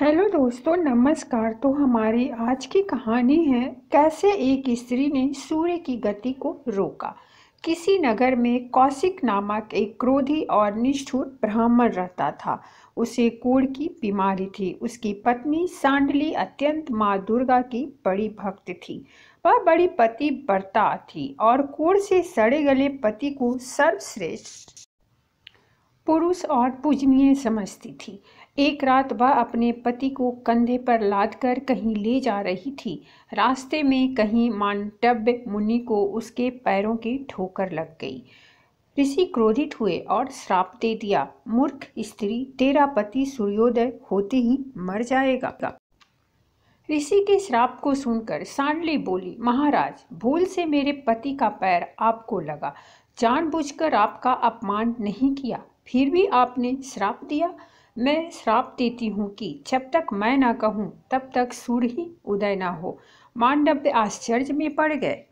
Hello दोस्तों, नमस्कार। तो हमारी आज की कहानी है कैसे एक स्त्री ने सूर्य की गति को रोका। किसी नगर में कौशिक नामक एक क्रोधी और निष्ठुर ब्राह्मण रहता था। उसे कोढ़ की बीमारी थी। उसकी पत्नी सांडली अत्यंत माँ दुर्गा की बड़ी भक्त थी। वह बड़ी पतिव्रता थी और कोढ़ से सड़े गले पति को सर्वश्रेष्ठ पुरुष और पूजनीय समझती थी। एक रात वह अपने पति को कंधे पर लादकर कहीं ले जा रही थी। रास्ते में कहीं मांडव्य मुनि को उसके पैरों की ठोकर लग गई। ऋषि क्रोधित हुए और श्राप दे दिया, मूर्ख स्त्री, तेरा पति सूर्योदय होते ही मर जाएगा। ऋषि के श्राप को सुनकर सांडली बोली, महाराज, भूल से मेरे पति का पैर आपको लगा। जानबूझकर आपका अपमान नहीं किया, फिर भी आपने श्राप दिया। मैं श्राप देती हूँ कि जब तक मैं ना कहूँ तब तक सूर्य ही उदय ना हो। मांडव्य आश्चर्य में पड़ गए।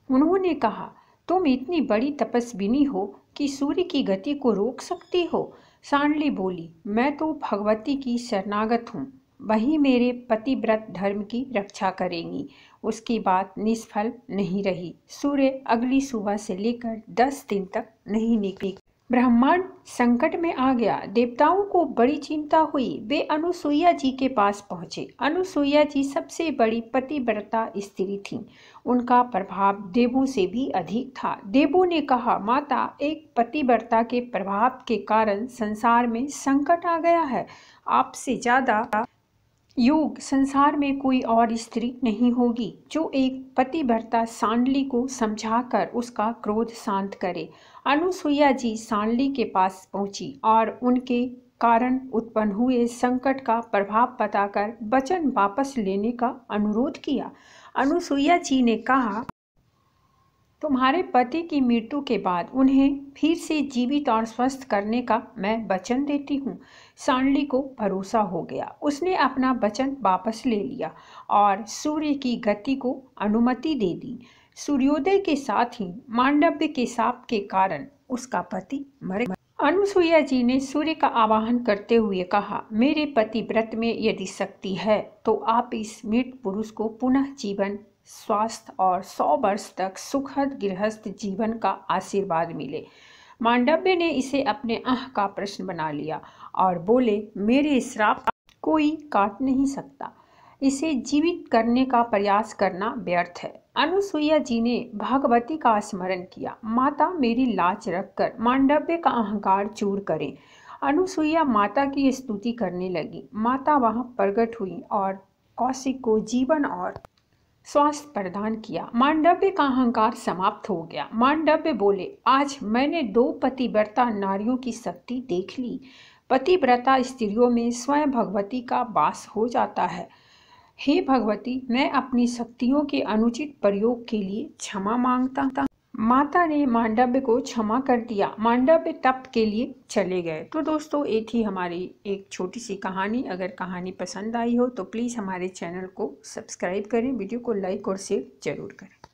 उन्होंने कहा, तुम इतनी बड़ी तपस्विनी हो कि सूर्य की गति को रोक सकती हो। सांडली बोली, मैं तो भगवती की शरणागत हूँ, वही मेरे पतिव्रत धर्म की रक्षा करेंगी। उसकी बात निष्फल नहीं रही। सूर्य अगली सुबह से लेकर 10 दिन तक नहीं निकली। ब्रह्मांड संकट में आ गया। देवताओं को बड़ी चिंता हुई। वे अनुसुईया जी के पास पहुंचे। अनुसुईया जी सबसे बड़ी पतिव्रता स्त्री थीं। उनका प्रभाव देवों से भी अधिक था। देवों ने कहा, माता, एक पतिव्रता के प्रभाव के कारण संसार में संकट आ गया है। आपसे ज्यादा योग संसार में कोई और स्त्री नहीं होगी जो एक पतिव्रता सांडली को समझाकर उसका क्रोध शांत करे। अनुसुईया जी सांडली के पास पहुंची और उनके कारण उत्पन्न हुए संकट का प्रभाव बताकर वचन वापस लेने का अनुरोध किया। अनुसुईया जी ने कहा, तुम्हारे पति की मृत्यु के बाद उन्हें फिर से जीवित और स्वस्थ करने का मैं वचन देती हूँ। सांडली को भरोसा हो गया। उसने अपना वचन वापस ले लिया और सूर्य की गति को अनुमति दे दी। सूर्योदय के साथ ही मांडव्य के शाप के कारण उसका पति मर गया। अनुसुईया जी ने सूर्य का आवाहन करते हुए कहा, मेरे पति व्रत में यदि शक्ति है तो आप इस मृत पुरुष को पुनः जीवन, स्वास्थ्य और 100 वर्ष तक सुखद गृहस्थ जीवन का आशीर्वाद मिले। मांडव्य ने इसे अपने आह का प्रश्न बना लिया और बोले, मेरे श्राप कोई काट नहीं सकता। इसे जीवित करने का प्रयास करना व्यर्थ है। अनुसुईया जी ने भगवती का स्मरण किया। माता, मेरी लाज रखकर मांडव्य का अहंकार चूर करें। अनुसुईया माता की स्तुति करने लगी। माता वहां प्रकट हुई और कौशिक को जीवन और स्वास्थ्य प्रदान किया। मांडव्य का अहंकार समाप्त हो गया। मांडव्य बोले, आज मैंने 2 पतिव्रता नारियों की शक्ति देख ली। पतिव्रता स्त्रियों में स्वयं भगवती का वास हो जाता है। हे भगवती, मैं अपनी शक्तियों के अनुचित प्रयोग के लिए क्षमा मांगता हूँ। माता ने मांडव्य को क्षमा कर दिया। मांडव्य तप के लिए चले गए। तो दोस्तों, ये थी हमारी एक छोटी सी कहानी। अगर कहानी पसंद आई हो तो प्लीज़ हमारे चैनल को सब्सक्राइब करें, वीडियो को लाइक और शेयर जरूर करें।